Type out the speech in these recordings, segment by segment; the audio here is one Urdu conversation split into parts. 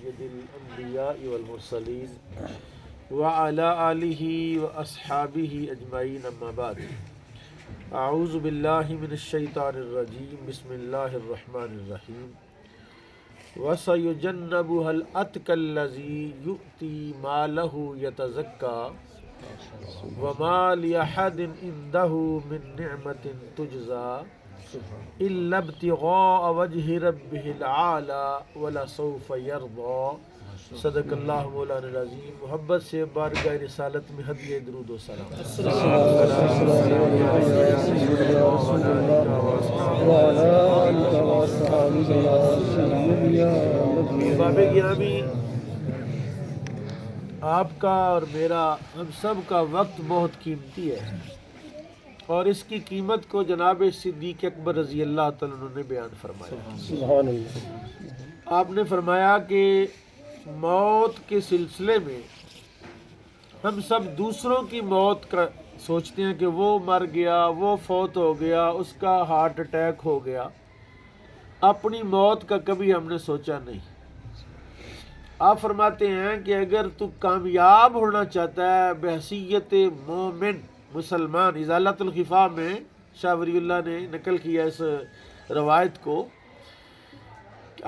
سید الانبیاء والمرسلین وعلی آلہ واصحابہ اجمعین اما بعد اعوذ باللہ من الشیطان الرجیم بسم اللہ الرحمن الرحیم وَسَيُجَنَّبُهَا الْأَتْقَى الَّذِي يُؤْتِي مَالَهُ يَتَزَكَّى وَمَا لِأَحَدٍ عِندَهُ مِن نِّعْمَةٍ تُجْزَى إِلَّا ابْتِغَاءَ وَجْهِ رَبِّهِ الْأَعْلَى وَلَسَوْفَ يَرْضَى صدق اللہ مولانا العظیم۔ محبت سے بارگاہ رسالت میں ہدیہ درود و سلام۔ باب گرامی، آپ کا اور میرا ہم سب کا وقت بہت قیمتی ہے، اور اس کی قیمت کو جناب صدیق اکبر رضی اللہ تعالیٰ عنہ نے بیان فرمایا۔ آپ نے فرمایا کہ موت کے سلسلے میں ہم سب دوسروں کی موت کا سوچتے ہیں کہ وہ مر گیا، وہ فوت ہو گیا، اس کا ہارٹ اٹیک ہو گیا، اپنی موت کا کبھی ہم نے سوچا نہیں۔ آپ فرماتے ہیں کہ اگر تو کامیاب ہونا چاہتا ہے بحیثیت مومن مسلمان، ازالۃ الخفا میں شاہ ولی اللہ نے نقل کیا اس روایت کو،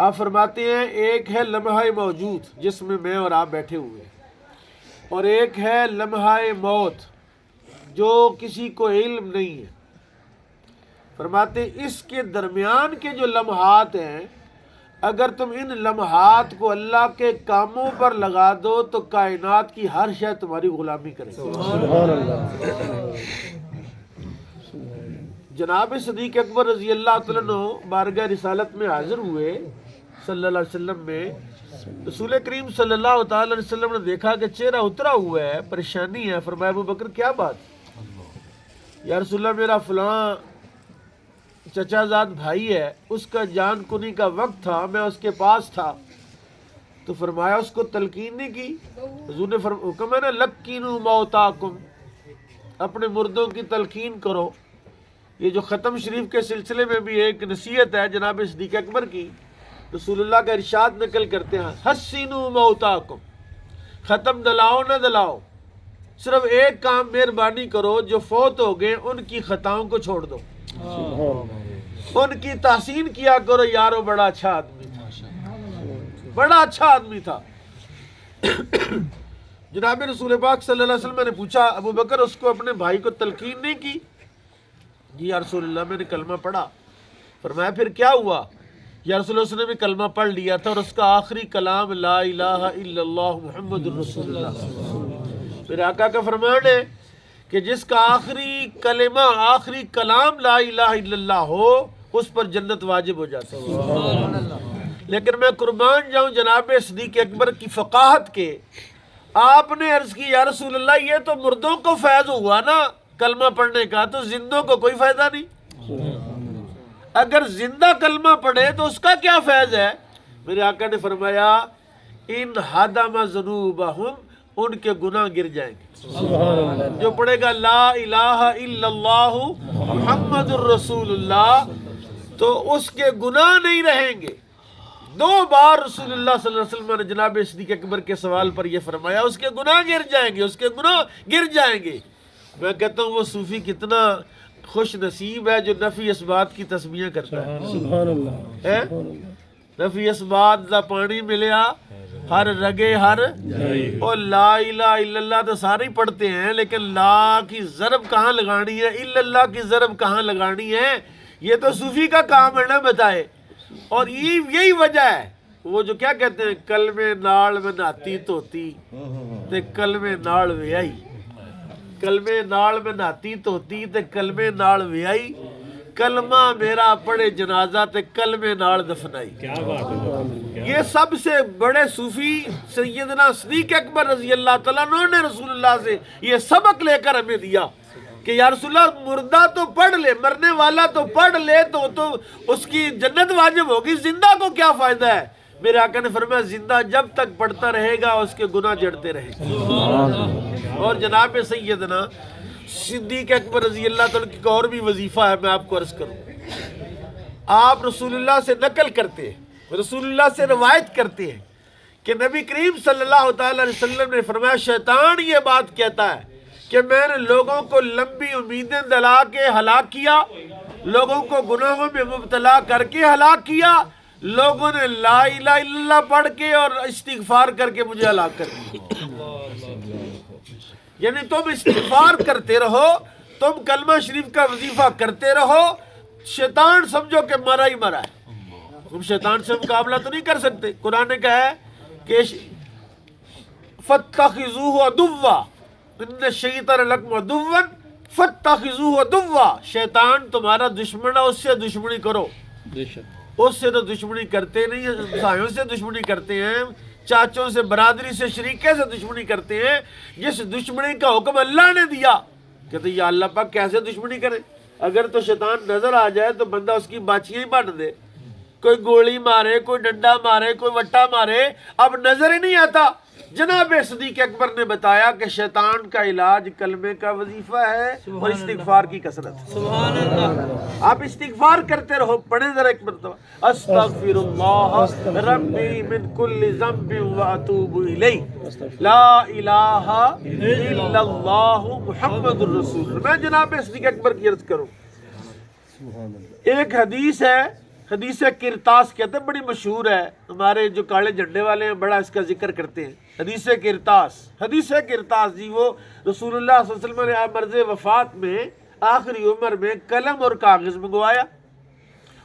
آپ فرماتے ہیں ایک ہے لمحہ موجود جس میں میں اور آپ بیٹھے ہوئے، اور ایک ہے لمحہ موت جو کسی کو علم نہیں ہے۔ فرماتے اس کے درمیان کے جو لمحات ہیں، اگر تم ان لمحات کو اللہ کے کاموں پر لگا دو تو کائنات کی ہر شے تمہاری غلامی کرے گی۔ جناب صدیق اکبر رضی اللہ تعالیٰ عنہ بارگاہ رسالت میں حاضر ہوئے صلی اللہ علیہ وسلم میں۔ رسول کریم صلی اللہ تعالیٰ علیہ وسلم نے دیکھا کہ چہرہ اترا ہوا ہے، پریشانی ہے۔ فرمایا ابو بکر کیا بات؟ یا رسول اللہ میرا فلاں چچا زاد بھائی ہے، اس کا جان کنی کا وقت تھا، میں اس کے پاس تھا، تو فرمایا اس کو تلقین نہیں کی؟ حضور نے حکم ہے نا لقینوا موتاکم، اپنے مردوں کی تلقین کرو۔ یہ جو ختم شریف کے سلسلے میں بھی ایک نصیحت ہے جناب صدیق اکبر کی، رسول اللہ کا ارشاد نقل کرتے ہیں حسنوا موتاکم، ختم دلاؤ نہ دلاؤ، صرف ایک کام مہربانی کرو، جو فوت ہو گئے ان کی خطاؤں کو چھوڑ دو، ان کی تحسین کیا کرو، یارو بڑا اچھا آدمی تھا، بڑا اچھا آدمی تھا۔ جناب رسول پاک صلی اللہ علیہ وسلم نے پوچھا ابو بکر اس کو اپنے بھائی کو تلقین نہیں کی؟ جی یا رسول اللہ میں نے کلمہ پڑھا۔ فرمایا پھر کیا ہوا؟ یا رسول اللہ اس نے بھی کلمہ پڑھ لیا تھا، اور اس کا آخری کلام لا الہ الا اللہ محمد الرسول اللہ۔ میرے آقا کا فرمان ہے کہ جس کا آخری کلمہ، آخری کلام لا الہ الا اللہ ہو، اس پر جنت واجب ہو جاتا ہے۔ لیکن میں قربان جاؤں جناب صدیق اکبر کی فقاہت کے، آپ نے عرض کی یا رسول اللہ یہ تو مردوں کو فیض ہوا نا کلمہ پڑھنے کا، تو زندوں کو کوئی فائدہ نہیں؟ اگر زندہ کلمہ پڑھے تو اس کا کیا فیض ہے؟ میرے آقا نے فرمایا ان ہدم ذنوبہم، ان کے گناہ گر جائیں گے۔ جو پڑھے گا لا الہ الا اللہ محمد الرسول اللہ تو اس کے گناہ نہیں رہیں گے۔ 2 بار رسول اللہ صلی اللہ علیہ وسلم نے جناب صدیق اکبر کے سوال پر یہ فرمایا اس کے گناہ گر جائیں گے، اس کے گناہ گر جائیں گے۔ میں کہتا ہوں وہ صوفی کتنا خوش نصیب ہے جو نفی اسبات کی تسبیحیں کرتا ہے۔ سبحان اللہ، نفی اسبات دا پانی ملیا ہر رگے ہر، اور لا الہ الا اللہ تو سارے ہی پڑھتے ہیں، لیکن لا کی ضرب کہاں لگانی ہے، الا اللہ کی ضرب کہاں لگانی ہے؟ یہ تو صوفی کا کام ہے نا بتائے۔ اور یہی وجہ ہے وہ جو کیا کہتے ہیں کلمے نال میں نہاتی دھوتی تے کلمے نال ویائی، کلمے نال میں نہاتی دھوتی تے کلمے نال ویائی، کلمہ میرا پڑھے جنازہ تے کلمے نال دفنائی۔ یہ سب سے بڑے صوفی سیدنا صدیق اکبر رضی اللہ تعالیٰ عنہ نے رسول اللہ سے یہ سبق لے کر ہمیں دیا کہ یا رسول اللہ مردہ تو پڑھ لے، مرنے والا تو پڑھ لے تو اس کی جنت واجب ہوگی، زندہ کو کیا فائدہ ہے؟ میرے آقا نے فرمایا زندہ جب تک پڑھتا رہے گا اس کے گناہ جڑتے رہیں گے۔ اور جناب سیدنا صدیق اکبر رضی اللہ تعالیٰ کی اور بھی وظیفہ ہے، میں آپ کو عرض کروں۔ آپ رسول اللہ سے نقل کرتے ہیں، رسول اللہ سے روایت کرتے ہیں کہ نبی کریم صلی اللہ تعالی علیہ وسلم نے فرمایا شیطان یہ بات کہتا ہے کہ میں نے لوگوں کو لمبی امیدیں دلا کے ہلاک کیا، لوگوں کو گناہوں میں مبتلا کر کے ہلاک کیا، لوگوں نے لا الہ الا اللہ پڑھ کے اور استغفار کر کے مجھے ہلاک کر دیا۔ یعنی تم استغفار کرتے رہو، تم کلمہ شریف کا وظیفہ کرتے رہو، شیطان سمجھو کہ مرا ہی مرا ہے، تم شیطان سے مقابلہ تو نہیں کر سکتے۔ قرآن نے کہا ہے کہ فَاتَّخِذُوهُ عَدُوًّا إِنَّ الشَّيْطَانَ لَكُمْ عَدُوًّا فَاتَّخِذُوهُ عَدُوًّا، شیطان تمہارا دشمن ہے، اس سے دشمنی کرو۔ اس سے تو دشمنی کرتے نہیں ہیں، ہمسایوں سے دشمنی کرتے ہیں، چاچوں سے، برادری سے، شریکے سے دشمنی کرتے ہیں۔ جس دشمنی کا حکم اللہ نے دیا، کہتے یا اللہ پاک کیسے دشمنی کرے؟ اگر تو شیطان نظر آ جائے تو بندہ اس کی باچیاں ہی بانٹ دے، کوئی گولی مارے، کوئی ڈنڈا مارے، کوئی وٹا مارے، اب نظر ہی نہیں آتا۔ جناب صدیق اکبر نے بتایا کہ شیطان کا علاج کلمے کا وظیفہ ہے اور استغفار کی کثرت۔ سبحان اللہ۔ آپ استغفار کرتے رہو، پڑھیں ذرا ایک مرتبہ، استغفر اللہ ربی من کل ذنب واتوب الیہ لا الہ الا اللہ محمد الرسول۔ میں جناب صدیق اکبر کی عرض کروں، ایک حدیث ہے، حدیث کرتاس کہتے ہیں، بڑی مشہور ہے، ہمارے جو کالے جھنڈے والے ہیں بڑا اس کا ذکر کرتے ہیں، حدیث کرتاس۔ حدیث کرتاس جی وہ رسول اللہ صلی اللہ علیہ وسلم نے آپ مرض وفات میں آخری عمر میں قلم اور کاغذ منگوایا،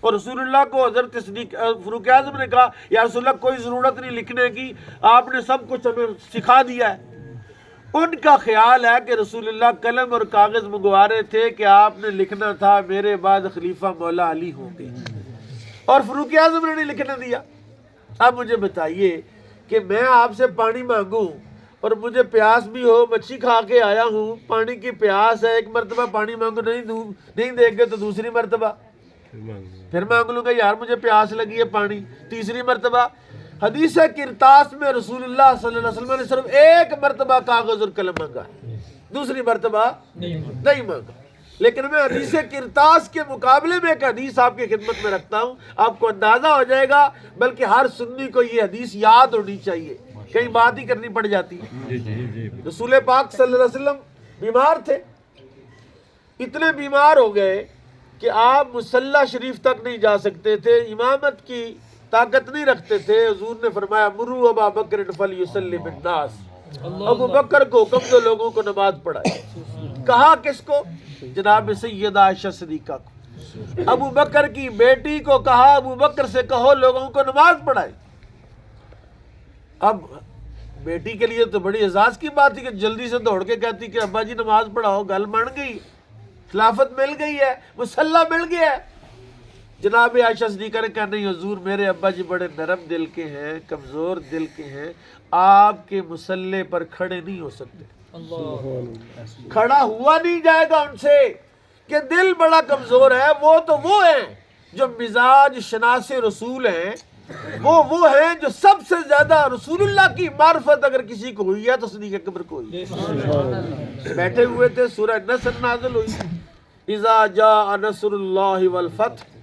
اور رسول اللہ کو حضرت صدیق فاروق اعظم نے کہا یا رسول اللہ کوئی ضرورت نہیں لکھنے کی، آپ نے سب کچھ ہمیں سکھا دیا ہے۔ ان کا خیال ہے کہ رسول اللہ قلم اور کاغذ منگوا رہے تھے کہ آپ نے لکھنا تھا میرے بعد خلیفہ مولا علی ہوں گے، اور فاروق اعظم نے نہیں لکھنے دیا۔ اب مجھے بتائیے کہ میں آپ سے پانی مانگوں اور مجھے پیاس بھی ہو، مچھی کھا کے آیا ہوں، پانی کی پیاس ہے، ایک مرتبہ پانی مانگو نہیں دیں گے تو دوسری مرتبہ پھر مانگ لوں گا یار مجھے پیاس لگی ہے پانی، تیسری مرتبہ۔ حدیث کرتاس میں رسول اللہ صلی اللہ علیہ وسلم نے صرف ایک مرتبہ کاغذ اور قلم مانگا، دوسری مرتبہ نہیں مانگا۔ لیکن میں حدیث کرتاس کے مقابلے میں ایک حدیث آپ کی خدمت میں رکھتا ہوں، آپ کو اندازہ ہو جائے گا، بلکہ ہر سنی کو یہ حدیث یاد ہونی چاہیے، کئی بات ہی کرنی پڑ جاتی ہے۔ رسول پاک صلی اللہ علیہ وسلم بیمار تھے، اتنے بیمار ہو گئے کہ آپ مصلی شریف تک نہیں جا سکتے تھے، امامت کی طاقت نہیں رکھتے تھے۔ حضور نے فرمایا مروا ابا بکر فلیصلی بالناس، ابو بکر کو حکم دو لوگوں کو نماز پڑھائے۔ کہا کس کو؟ جناب سیدہ عائشہ صدیقہ کو۔ ابو بکر کی بیٹی کو کہا ابو بکر سے کہو لوگوں کو نماز پڑھائے۔ اب بیٹی کے لیے تو بڑی اعزاز کی بات تھی کہ جلدی سے دوڑ کے کہتی کہ ابا جی نماز پڑھاؤ، گل بن گئی، خلافت مل گئی ہے، مصلی مل گیا ہے۔ جناب عائشہ صدیقہ نے کہا نہیں حضور میرے ابا جی بڑے نرم دل کے ہیں، کمزور دل کے ہیں، آپ کے مصلی پر کھڑے نہیں ہو سکتے، کھڑا ہوا نہیں جائے گا ان سے، کہ دل بڑا کمزور ہے۔ وہ تو وہ ہیں جو مزاج شناس رسول ہیں، وہ ہیں جو سب سے زیادہ رسول اللہ کی معرفت اگر کسی کو ہوئی ہے تو صدیق اکبر کو ہوئی ہے۔ بیٹھے ہوئے تھے، سورہ نصر نازل ہوئی، اذا جاء نصر اللہ والفتح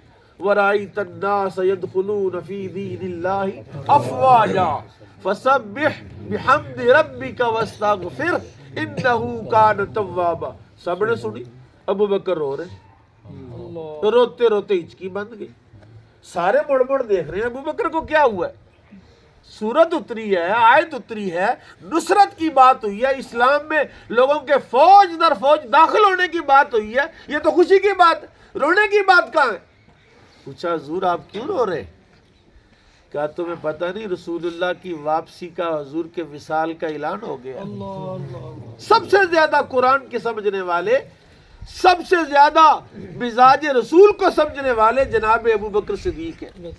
ورأيت الناس يدخلون في دين الله أفواجا فسبح بحمد ربك واستغفر انه كان توابا۔ سب نے سنی، ابو بکر رو رہے، روتے روتے ہچکی بند گئی، سارے مڑ مڑ دیکھ رہے ہیں ابو بکر کو کیا ہوا ہے۔ سورت اتری ہے، آیت اتری ہے، نصرت کی بات ہوئی ہے، اسلام میں لوگوں کے فوج در فوج داخل ہونے کی بات ہوئی ہے، یہ تو خوشی کی بات، رونے کی بات کہاں ہے؟ پوچھا حضور آپ کیوں رو رہے؟ کہا تمہیں پتہ نہیں رسول اللہ کی واپسی کا، حضور کے وصال کا اعلان ہو گیا۔ سب سے زیادہ قرآن کے سمجھنے والے، سب سے زیادہ مزاج رسول کو سمجھنے والے جناب ابو بکر صدیق ہیں۔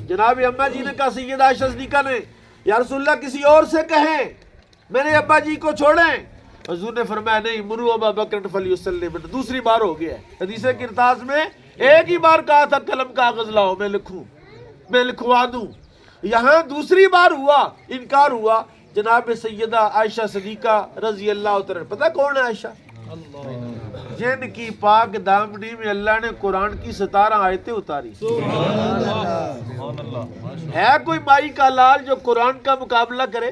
جناب اماں جی نے کہا سیدہ عائشہ صدیقہ نے یا رسول اللہ کسی اور سے کہیں میرے ابا جی کو چھوڑیں۔ حضور نے فرمایا نہیں مروا ابا بکر فلیصلی، دوسری بار ہو گیا ہے۔ حدیث کرتاس میں ایک ہی بار کہا تھا قلم کاغذ لاؤ میں لکھوں، میں لکھوا دوں، یہاں دوسری بار ہوا، انکار ہوا۔ جناب سیدہ عائشہ صدیقہ رضی اللہ تعالیٰ، پتہ کون ہے عائشہ؟ جن کی پاک دامنی میں اللہ نے قرآن کی 17 آیتیں اتاری. ہے کوئی مائی کا لال جو قرآن کا مقابلہ کرے؟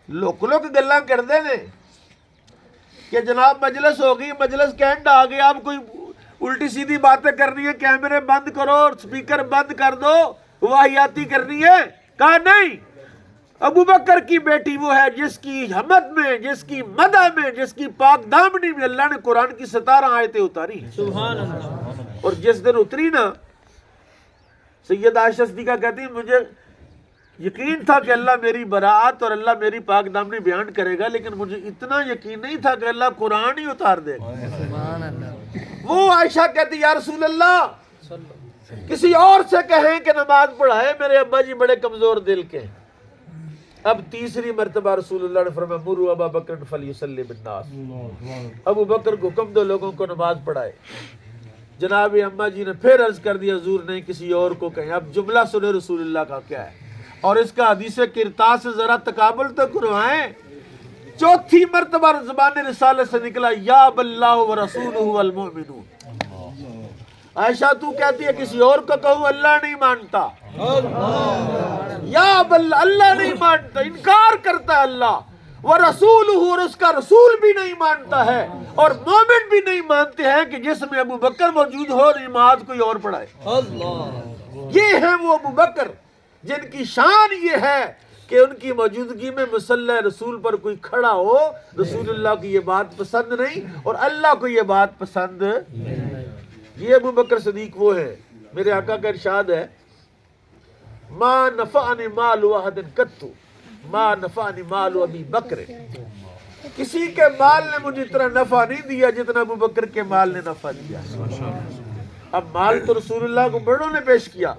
لوگ گلاں کرتے ہیں کہ جناب مجلس ہو گئی، مجلس کینڈ آ گیا، اب کوئی الٹی سیدھی باتیں کرنی ہے، کیمرے بند کرو اور سپیکر بند کر دو، واہیاتی کرنی ہے. کہا نہیں، ابو بکر کی بیٹی وہ ہے جس کی حمد میں، جس کی مدح میں، جس کی پاک دامنی میں اللہ نے قرآن کی 17 آیتیں اتاری ہیں. سبحان اللہ. اور جس دن اتری نا، سید عائشہ صدیقہ کہتی ہیں مجھے یقین تھا کہ اللہ میری براعت اور اللہ میری پاک دامنی بیان کرے گا، لیکن مجھے اتنا یقین نہیں تھا کہ اللہ قرآن ہی اتار دے گا. وہ عائشہ کہتی یا رسول اللہ کسی اور سے کہیں کہ نماز پڑھائے، میرے ابا جی بڑے کمزور دل کے ہیں. اب تیسری مرتبہ رسول اللہ نے فرمایا مروا ابا بکر فلیصلی بالناس، ابو بکر کو حکم دو لوگوں کو نماز پڑھائے. جناب اما جی نے پھر عرض کر دیا حضور نہیں کسی اور کو کہیں. اب جملہ سنے رسول اللہ کا کیا ہے، اور اس کا حدیث کرتا سے ذرا تقابل تو کروائیں. چوتھی مرتبہ زبان رسالت سے نکلا یا باللہ ورسولہ والمؤمنون. عائشہ تو کہتی ہے کسی اور کو کہوں اللہ نہیں مانتا، یا باللہ اللہ نہیں مانتا، انکار کرتا ہے اللہ، ورسولہ اور اس کا رسول بھی نہیں مانتا ہے، اور مومن بھی نہیں مانتے ہیں کہ جس میں ابو بکر موجود ہو نماز کوئی اور پڑھائے. یہ ہیں وہ ابو بکر جن کی شان یہ ہے کہ ان کی موجودگی میں مصلی رسول پر کوئی کھڑا ہو، رسول اللہ کی یہ بات پسند نہیں اور اللہ کو یہ بات پسند. یہ ابو بکر صدیق وہ ہے. میرے آقا کا ارشاد ہے ما نفعنی مال احد قط ما نفعنی مال ابی بکر. کسی کے مال نے مجھے اتنا نفع نہیں دیا جتنا ابو بکر کے مال نے نفع دیا. اب مال تو رسول اللہ کو بڑوں نے پیش کیا،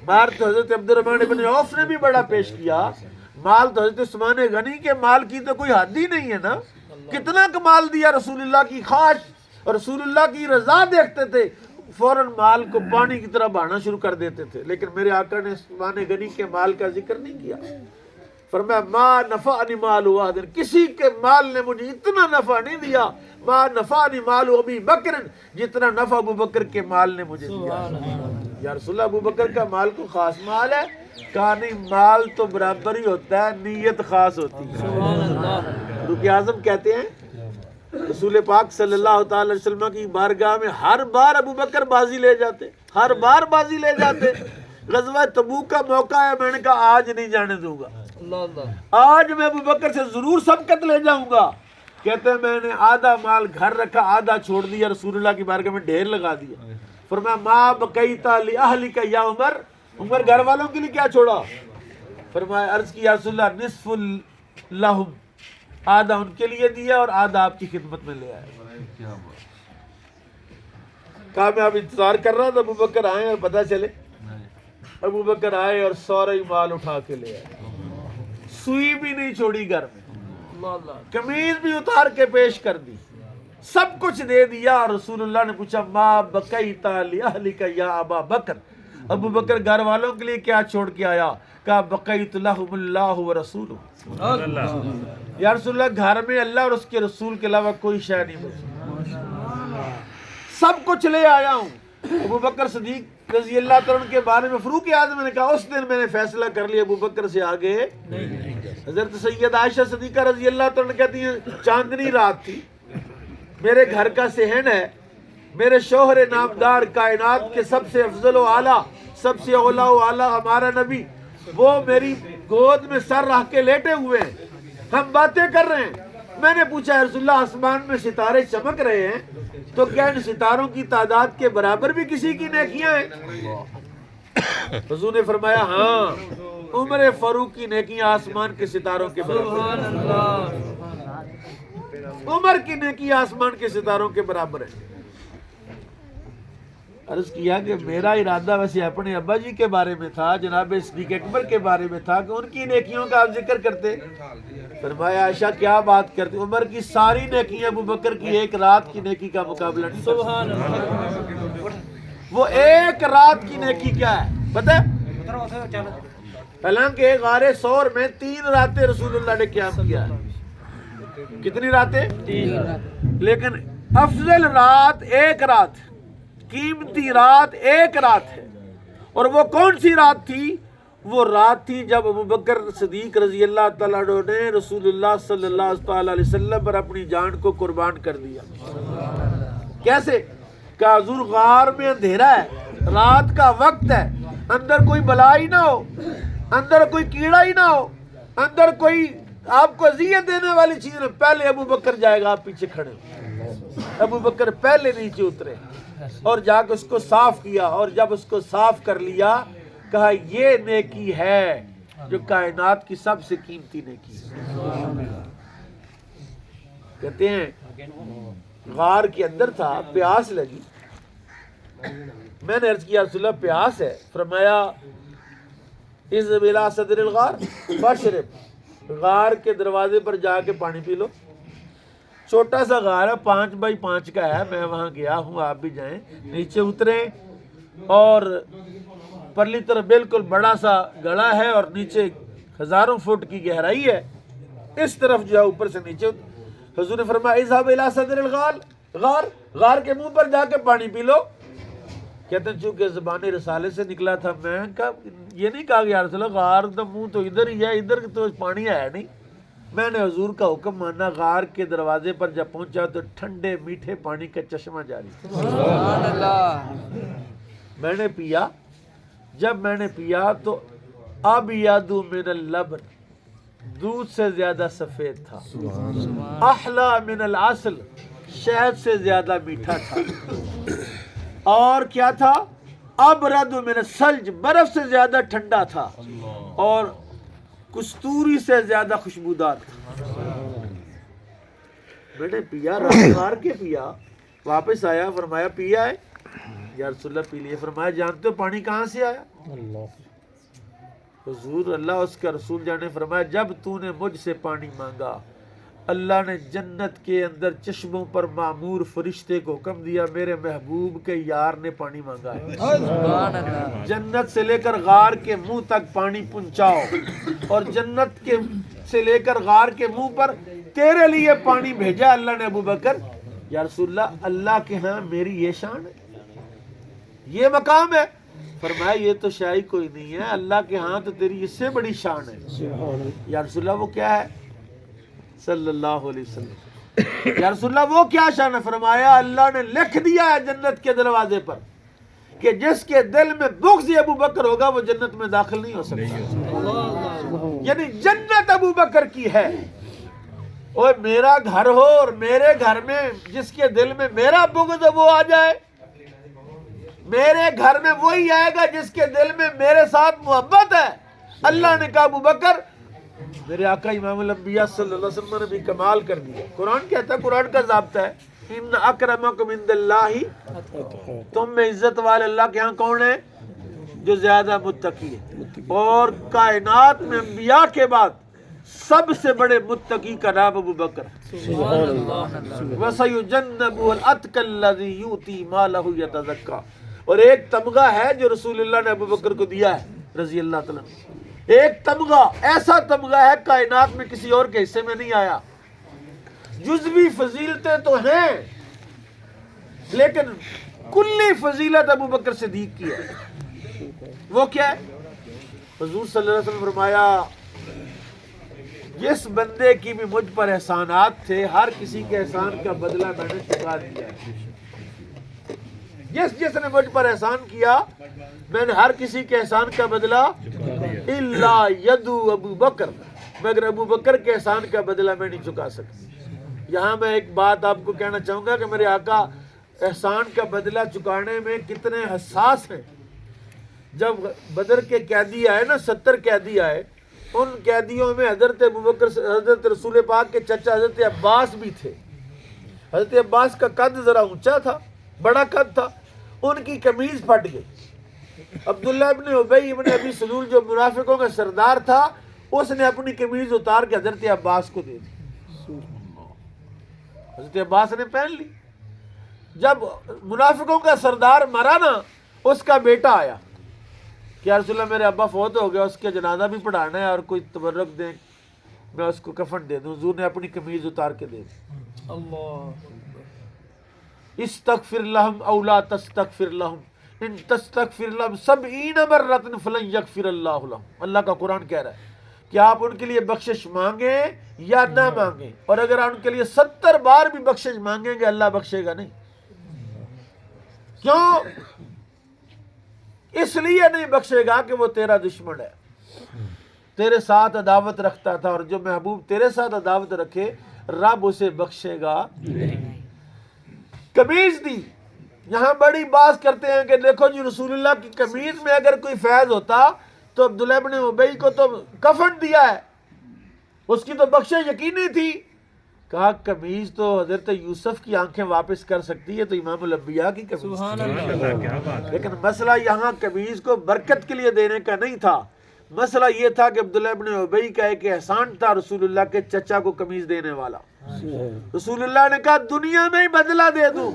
مال تو حضرت عبد الرحمن بن عوف نے بھی بڑا پیش کیا، مال تو حضرت عثمان غنی کے مال کی تو کوئی حد ہی نہیں ہے نا. کتنا کمال دیا رسول اللہ کی خواہش اور رسول اللہ کی رضا دیکھتے تھے فوراً مال کو پانی کی طرح بہانا شروع کر دیتے تھے. لیکن میرے آقا نے عثمان غنی کے مال کا ذکر نہیں کیا. فرمایا ما نفعنی مال احد، کسی کے مال نے مجھے اتنا نفع نہیں دیا، ما نفعنی مال ابی بکر، جتنا نفع ابو بکر کے مال نے مجھے دیا. یا رسول اللہ ابو بکر کا مال کو خاص مال ہے؟ کہا نہیں، مال تو برابر ہی ہوتا ہے، نیت خاص ہوتی ہے. فاروق اعظم کہتے ہیں رسول پاک صلی اللہ تعالی علیہ وسلم کی بارگاہ میں ہر بار ابو بکر بازی لے جاتے، ہر بار بازی لے جاتے. غزوہ تبوک کا موقع ہے، میں نے کہا آج نہیں جانے دوں گا، آج میں ابو بکر سے ضرور سبقت لے جاؤں گا. کہتے ہیں میں نے آدھا مال گھر رکھا، آدھا چھوڑ دیا، رسول اللہ کی بارگاہ میں ڈھیر لگا دیا. فرمایا ما بقیت لأہلک یا عمر، عمر گھر والوں کے لیے کیا چھوڑا؟ فرمایا عرض کی یا رسول اللہ نصف لہم، آدھا ان کے لیے دیا اور آدھا آپ کی خدمت میں لے آیا. کہا میں اب انتظار کر رہا تھا ابو بکر آئے اور پتہ چلے. ابو بکر آئے اور سارا ہی مال اٹھا کے لے آئے، سوئی بھی نہیں چھوڑی گھر میں، قمیض بھی اتار کے پیش کر دی، سب کچھ دے دیا. اور رسول اللہ نے پوچھا ما بقیت لأہلک یا ابا بکر، ابو بکر گھر والوں کے لیے کیا چھوڑ کے آیا؟ کہا بقیت لہم اللہ ورسولہ. یا رسول اللہ گھر میں اللہ اور اس کے رسول کے علاوہ کوئی شے نہیں بچی، سب کچھ لے آیا ہوں. ابو بکر صدیق رضی اللہ تعالیٰ کے بارے میں فاروق اعظم نے کہا اس دن میں نے فیصلہ کر لیا ابو بکر سے آگے نہیں. حضرت سید عائشہ صدیقہ رضی اللہ تعالیٰ کہتی ہیں چاندنی رات تھی، میرے گھر کا صحن ہے، میرے شوہر نامدار کائنات کے سب سے افضل و اعلیٰ، سب سے اولا و اعلیٰ ہمارا نبی، وہ میری گود میں سر رکھ کے لیٹے ہوئے ہیں، ہم باتیں کر رہے ہیں. میں نے پوچھا رسول اللہ آسمان میں ستارے چمک رہے ہیں تو کیا ان ستاروں کی تعداد کے برابر بھی کسی کی نیکیاں ہیں؟ حضور نے فرمایا ہاں، عمر فاروق کی نیکیاں آسمان کے ستاروں کے برابر، عمر کی نیکیاں آسمان کے ستاروں کے برابر ہے. عرض کیا کہ میرا ارادہ ویسے اپنے ابا جی کے بارے میں تھا، جناب صدیق اکبر کے بارے میں تھا کہ ان کی نیکیوں کا آپ ذکر کرتے. فرمایا عائشہ کیا بات کرتے، عمر کی ساری نیکیاں ابو بکر کی ایک رات کی نیکی کا مقابلہ نہیں. سبحان اللہ. وہ ایک رات کی نیکی کیا ہے پتہ ہے؟ حالانکہ غار ثور میں 3 راتیں رسول اللہ نے قیام کیا ہے. کتنی راتیں؟ 3. لیکن افضل رات ایک رات، قیمتی رات ایک رات ہے، اور وہ کون سی رات تھی؟ وہ رات تھی جب ابوبکر صدیق رضی اللہ تعالیٰ عنہ نے رسول اللہ صلی اللہ تعالیٰ علیہ وسلم پر اپنی جان کو قربان کر دیا۔ کیسے؟ کہ حضور غار میں اندھیرا ہے، رات کا وقت ہے، اندر کوئی بلائی نہ ہو، اندر کوئی کیڑا ہی نہ ہو، اندر کوئی آپ کو اذیت دینے والی چیز نہ، پہلے ابوبکر جائے گا، آپ پیچھے کھڑے ہو۔ ابوبکر پہلے نیچے اترے اور جا کے اس کو صاف کیا، اور جب اس کو صاف کر لیا کہا یہ نیکی ہے جو کائنات کی سب سے قیمتی نیکی ہے۔ کہتے ہیں غار کے اندر تھا، پیاس لگی، میں نے عرض کیا رسول اللہ پیاس ہے، فرمایا اذهب الى صدر الغار فاشرب، غار کے دروازے پر جا کے پانی پی لو۔ چھوٹا سا غار ہے، 5x5 کا ہے، میں وہاں گیا ہوں، آپ بھی جائیں۔ نیچے اترے اور پرلی طرف بالکل بڑا سا گڑھا ہے اور نیچے ہزاروں فٹ کی گہرائی ہے، اس طرف جو ہے اوپر سے نیچے۔ حضور نے فرمایا اذهب الى صدر الغار، غار کے منہ پر جا کے پانی پی لو۔ کہتے ہیں چونکہ زبان رسالے سے نکلا تھا، میں یہ نہیں کہا کہ یا رسول اللہ غار تو منہ تو ادھر ہی ہے، ادھر تو پانی ہے نہیں۔ میں نے حضور کا حکم مانا، غار کے دروازے پر جب پہنچا تو ٹھنڈے میٹھے پانی کا چشمہ جاری۔ سبحان اللہ۔ میں نے پیا، جب میں نے پیا تو ابیض من اللبن، دودھ سے زیادہ سفید تھا، احلی من العسل، شہد سے زیادہ میٹھا تھا، اور کیا تھا؟ ابرد من الثلج، برف سے زیادہ ٹھنڈا تھا، اور کستوری سے زیادہ خوشبودار تھا۔ میں نے پیا، رات مار کے پیا، واپس آیا، فرمایا پیا ہے؟ یا رسول اللہ پی لیے۔ فرمایا جانتے ہو پانی کہاں سے آیا؟ حضور اللہ اس کا رسول جانے۔ فرمایا جب تو نے مجھ سے پانی مانگا، اللہ نے جنت کے اندر چشموں پر معمور فرشتے کو حکم دیا میرے محبوب کے یار نے پانی مانگا ہے، سبحان اللہ۔ جنت سے لے کر غار کے منہ تک پانی پہنچاؤ، اور جنت کے سے لے کر غار کے منہ پر تیرے لیے پانی بھیجا اللہ نے ابوبکر۔ یا رسول اللہ، اللہ کے ہاں میری یہ شان ہے، یہ مقام ہے؟ فرمایا یہ تو شاہی کوئی نہیں ہے، اللہ کے ہاں تو تیری اس سے بڑی شان ہے۔ یا رسول اللہ وہ کیا ہے؟ صلی اللہ علیہ وسلم، یا رسول اللہ وہ کیا شان ہے؟ فرمایا اللہ نے لکھ دیا ہے جنت کے دروازے پر کہ جس کے دل میں بغض ابوبکر ہوگا وہ جنت میں داخل نہیں ہو سکتا۔ یعنی جنت ابوبکر کی ہے۔ اور میرا گھر ہو اور میرے گھر میں جس کے دل میں میرا بغض ہے وہ آ جائے، میرے گھر میں وہی آئے گا جس کے دل میں میرے ساتھ محبت ہے۔ اللہ نے کہا ابوبکر، میرے آقا امام الانبیاء صلی اللہ علیہ وسلم نے بھی کمال کر دیا۔ قرآن کہتا ہے، قرآن کا ضابطہ ہے، ان اکرمکم عند اللہ، تم میں عزت والے اللہ کے ہاں کون ہے؟ جو زیادہ متقی ہے۔ اور کائنات میں انبیاء کے بعد سب سے بڑے متقی کا نام ابوبکر ہے۔ وَسَيُجَنَّبُهُ الْأَتْقَى الَّذِي يُؤْتِي مَالَهُ يَتَزَكَّىٰ، اور ایک تمغہ ہے جو رسول اللہ نے ابوبکر کو دیا ہے رضی اللہ تعالیٰ عنہ۔ ایک تمغہ، ایسا تمغہ ہے کائنات میں کسی اور کے حصے میں نہیں آیا۔ جزوی فضیلتیں تو ہیں لیکن کلی فضیلت ابوبکر صدیق کی ہے۔ وہ کیا ہے؟ حضور صلی اللہ علیہ وسلم فرمایا جس بندے کی بھی مجھ پر احسانات تھے، ہر کسی کے احسان کا بدلہ میں نے چکا دیا ہے۔ جس نے مجھ پر احسان کیا میں نے ہر کسی کے احسان کا بدلہ، الا یدو ابوبکر، مگر ابوبکر کے احسان کا بدلہ میں نہیں چکا سکتا۔ یہاں میں ایک بات آپ کو کہنا چاہوں گا کہ میرے آقا احسان کا بدلہ چکانے میں کتنے حساس ہیں۔ جب بدر کے قیدی آئے نا، 70 قیدی آئے، ان قیدیوں میں حضرت ابوبکر، حضرت رسول پاک کے چچا حضرت عباس بھی تھے۔ حضرت عباس کا قد ذرا اونچا تھا، بڑا قد تھا، ان کی قمیض پھٹ گئی۔ عبداللہ ابن ابی ابن ابی سلول جو منافقوں کا سردار تھا، اس نے اپنی قمیض اتار کے حضرت عباس کو دے دی، حضرت عباس نے پہن لی۔ جب منافقوں کا سردار مرا نا، اس کا بیٹا آیا کہ یا رسول اللہ میرے ابا فوت ہو گیا، اس کے جنازہ بھی پڑھانا ہے اور کوئی تبرک دیں، میں اس کو کفن دے دوں۔ حضور نے اپنی قمیض اتار کے دے دی۔ استغفر لہم او لا تستغفر لہم ان تستغفر لہم 70 مرۃ فلن یغفر اللہ لہم۔ اللہ کا قرآن کہہ رہا ہے کہ آپ ان کے لیے بخشش مانگیں یا نہ مانگیں، اور اگر آپ ان کے لیے 70 بار بھی بخشش مانگیں گے اللہ بخشے گا نہیں۔ کیوں؟ اس لیے نہیں بخشے گا کہ وہ تیرا دشمن ہے، تیرے ساتھ عداوت رکھتا تھا، اور جو محبوب تیرے ساتھ عداوت رکھے رب اسے بخشے گا قمیض دی۔ یہاں بڑی بات کرتے ہیں کہ دیکھو جی رسول اللہ کی قمیض میں اگر کوئی فیض ہوتا تو عبداللہ ابن ابی کو تو کفن دیا ہے، اس کی تو بخشش یقینی تھی۔ کہا قمیض تو حضرت یوسف کی آنکھیں واپس کر سکتی ہے، تو امام الانبیاء کی قمیض لیکن مسئلہ یہاں قمیض کو برکت کے لیے دینے کا نہیں تھا، مسئلہ یہ تھا کہ عبداللہ ابن ابی کا ایک احسان تھا رسول اللہ کے چچا کو قمیض دینے والا۔ رسول اللہ نے کہا دنیا میں ہی بدلہ دے دوں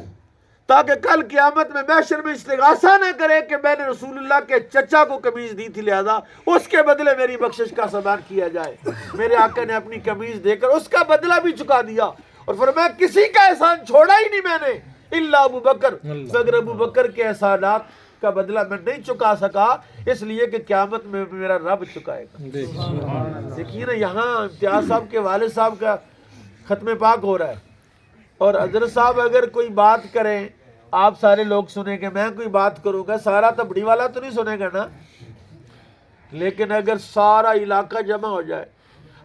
تاکہ کل قیامت میں محشر میں استغاثہ نہ کرے کہ میں نے رسول اللہ کے چچا کو قمیض دی تھی، لہذا اس کے بدلے میری بخشش کا سامان کیا جائے۔ میرے آقا نے اپنی قمیض دے کر اس کا بدلہ بھی چکا دیا، اور فرمایا کسی کا احسان چھوڑا ہی نہیں میں نے الا ابو بکر، مگر ابو بکر کے احسانات کا بدلہ میں نہیں چکا سکا، اس لیے کہ قیامت میں میرا رب چکائے گا۔ دیکھیے نا یہاں امتیاز صاحب کے والد صاحب کا ختم پاک ہو رہا ہے، اور حضرت صاحب اگر کوئی بات کریں آپ سارے لوگ سنیں گے، میں کوئی بات کروں گا سارا تبڑی والا تو نہیں سنے گا نا، لیکن اگر سارا علاقہ جمع ہو جائے،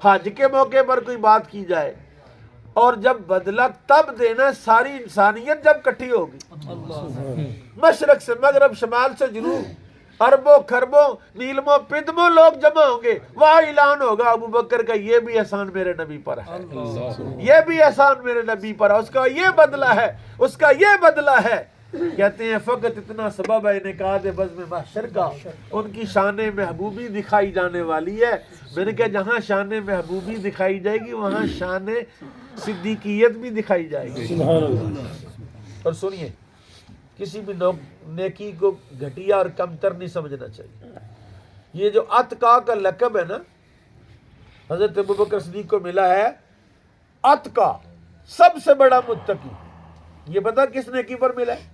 حج کے موقع پر کوئی بات کی جائے، اور جب بدلہ تب دینا ساری انسانیت جب کٹھی ہوگی، مشرق سے مغرب شمال سے جنوب، اربوں خربوں نیلموں پدموں لوگ جمع ہوں گے، وہاں اعلان ہوگا ابو بکر کا یہ بھی احسان میرے نبی پر ہے، یہ بھی احسان میرے نبی پر ہے، اس کا یہ بدلہ ہے، اس کا یہ بدلہ ہے۔ کہتے ہیں فقط اتنا سبب ہے انعقاد بزم محشر کا، ان کی شان محبوبی دکھائی جانے والی ہے۔ میں نے کہا جہاں شان محبوبی دکھائی جائے گی وہاں شان صدیقیت بھی دکھائی جائے گی۔ اور سنیے کسی بھی نیکی کو گھٹیا اور کمتر نہیں سمجھنا چاہیے۔ یہ جو اتقا کا لقب ہے نا حضرت ابوبکر صدیق کو ملا ہے، اتقا سب سے بڑا متقی، یہ پتا کس نیکی پر ملا ہے؟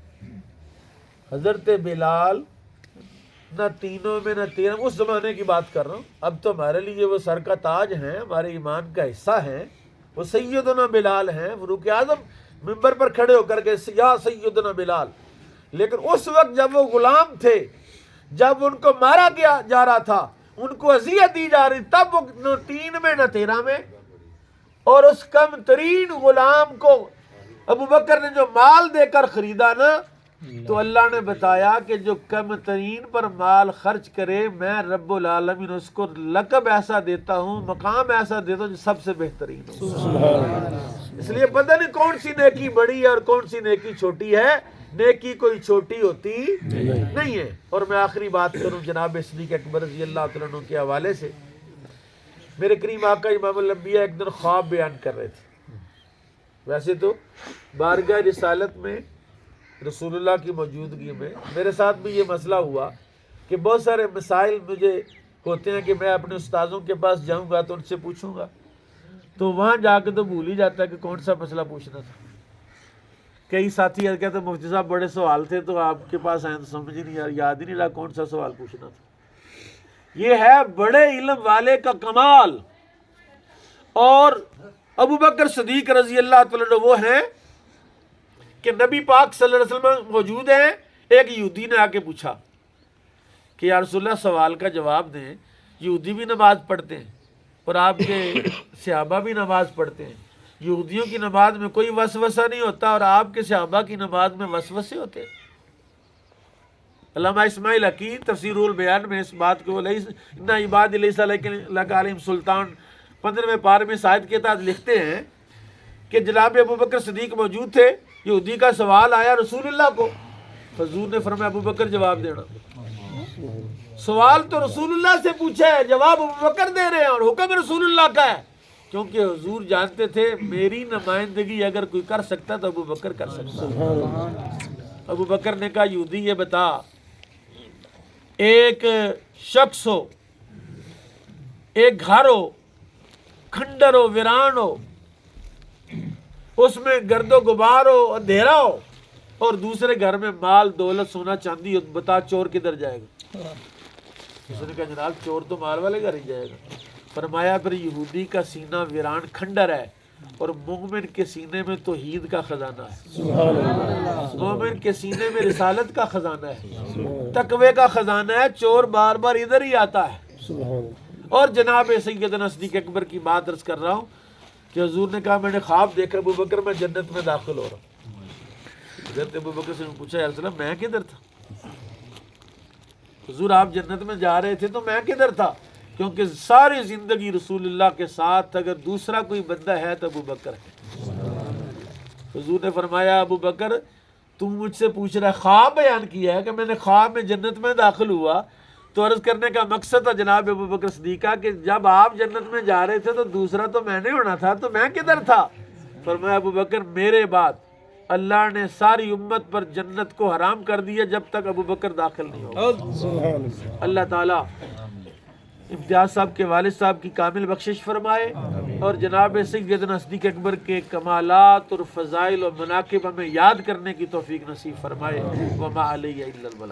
حضرت بلال، نہ تینوں میں نہ تیروں، اس زمانے کی بات کر رہا ہوں، اب تو ہمارے لیے وہ سر کا تاج ہیں، ہمارے ایمان کا حصہ ہیں، وہ سیدنا بلال ہیں، فاروق اعظم ممبر پر کھڑے ہو کر کے یا سیدنا بلال، لیکن اس وقت جب وہ غلام تھے، جب ان کو مارا جا رہا تھا، ان کو اذیت دی جا رہی، تب وہ نہ 3 میں نہ 13 میں، اور اس کم ترین غلام کو ابو بکر نے جو مال دے کر خریدا نا، تو اللہ نے بتایا کہ جو کم ترین پر مال خرچ کرے میں رب العالمین اس کو لقب ایسا دیتا ہوں، مقام ایسا دیتا ہوں جو سب سے بہترین ہو۔ اس لیے پتہ نہیں کون سی نیکی بڑی ہے اور کون سی نیکی چھوٹی ہے، نیکی کوئی چھوٹی ہوتی نہیں ہے۔ اور میں آخری بات کروں جناب صدیق اکبر رضی اللہ تعالیٰ عنہ کے حوالے سے، میرے کریم آقا امام الانبیاء ایک دن خواب بیان کر رہے تھے۔ ویسے تو بارگاہ رسالت میں رسول اللہ کی موجودگی میں میرے ساتھ بھی یہ مسئلہ ہوا کہ بہت سارے مسائل مجھے ہوتے ہیں کہ میں اپنے استاذوں کے پاس جاؤں گا تو ان سے پوچھوں گا، تو وہاں جا کے تو بھول ہی جاتا ہے کہ کون سا مسئلہ پوچھنا تھا۔ کئی ساتھی کہتے ہیں مفتی صاحب بڑے سوال تھے تو آپ کے پاس آئے تو سمجھ ہی نہیں یاد ہی نہیں رہا کون سا سوال پوچھنا تھا۔ یہ ہے بڑے علم والے کا کمال۔ اور ابو بکر صدیق رضی اللہ تعالیٰ عنہ وہ ہیں کہ نبی پاک صلی اللہ علیہ وسلم موجود ہیں، ایک یہودی نے آ کے پوچھا کہ یا رسول اللہ سوال کا جواب دیں، یہودی بھی نماز پڑھتے ہیں اور آپ کے صحابہ بھی نماز پڑھتے ہیں، یہودیوں کی نماز میں کوئی وسوسہ نہیں ہوتا اور آپ کے صحابہ کی نماز میں وسوسے ہوتے ہیں۔ علامہ اسماعیل حقیر تفسیر البیان میں اس بات کو اِنَّ عِبَادِي لَيْسَ لَكَ عَلَيْهِمْ سُلْطَان 15ویں پارے میں اس آیت کے تحت لکھتے ہیں کہ جناب ابو بکر صدیق موجود تھے، یہودی کا سوال آیا رسول اللہ کو، حضور نے فرمایا ابو بکر جواب دینا۔ سوال تو رسول اللہ سے پوچھا ہے، جواب ابو بکر دے رہے ہیں اور حکم رسول اللہ کا ہے، کیونکہ حضور جانتے تھے میری نمائندگی اگر کوئی کر سکتا تو ابو بکر کر سکتا۔ ابو بکر نے کہا یہودی یہ بتا، ایک شخص ہو، ایک گھر ہو، کھنڈر ہو، ویران ہو، اس میں گرد و غبار ہو، اندھیرا ہو، اور دوسرے گھر میں مال دولت سونا چاندی ہو، بتا چور کدھر جائے گا؟ اس نے کہا جناب چور تو مال والے گھر ہی جائے گا۔ فرمایا پھر یہودی کا سینہ ویران کھنڈر ہے اور مومن کے سینے میں توحید کا خزانہ ہے، مومن کے سینے میں رسالت کا خزانہ ہے، تقوی کا خزانہ ہے۔ چور بار بار ادھر ہی آتا ہے۔ اور جناب سیدنا صدیق اکبر کی بات عرض کر رہا ہوں کہ حضور نے کہا میں نے خواب دیکھا ابو بکر میں جنت میں داخل ہو رہا ہوں۔ حضرت ابو بکر سے پوچھا یا رسول اللہ میں کدھر تھا؟ حضور آپ جنت میں جا رہے تھے تو میں کدھر تھا؟ کیونکہ ساری زندگی رسول اللہ کے ساتھ اگر دوسرا کوئی بندہ ہے تو ابو بکر ہے۔ حضور نے فرمایا ابو بکر تم مجھ سے پوچھ رہا ہے، خواب بیان کیا ہے کہ میں نے خواب میں جنت میں داخل ہوا، تو عرض کرنے کا مقصد تھا جناب ابو بکر صدیقہ کہ جب آپ جنت میں جا رہے تھے تو دوسرا تو میں نے ہونا تھا، تو میں کدھر تھا؟ فرمایا ابو بکر میرے بعد اللہ نے ساری امت پر جنت کو حرام کر دیا جب تک ابو بکر داخل نہیں ہوگا۔ اللہ تعالیٰ امتیاز صاحب کے والد صاحب کی کامل بخشش فرمائے اور جناب سیدنا صدیق اکبر کے کمالات اور فضائل اور مناقب ہمیں یاد کرنے کی توفیق نصیب فرمائے۔ وما علیہ الا البلاغ۔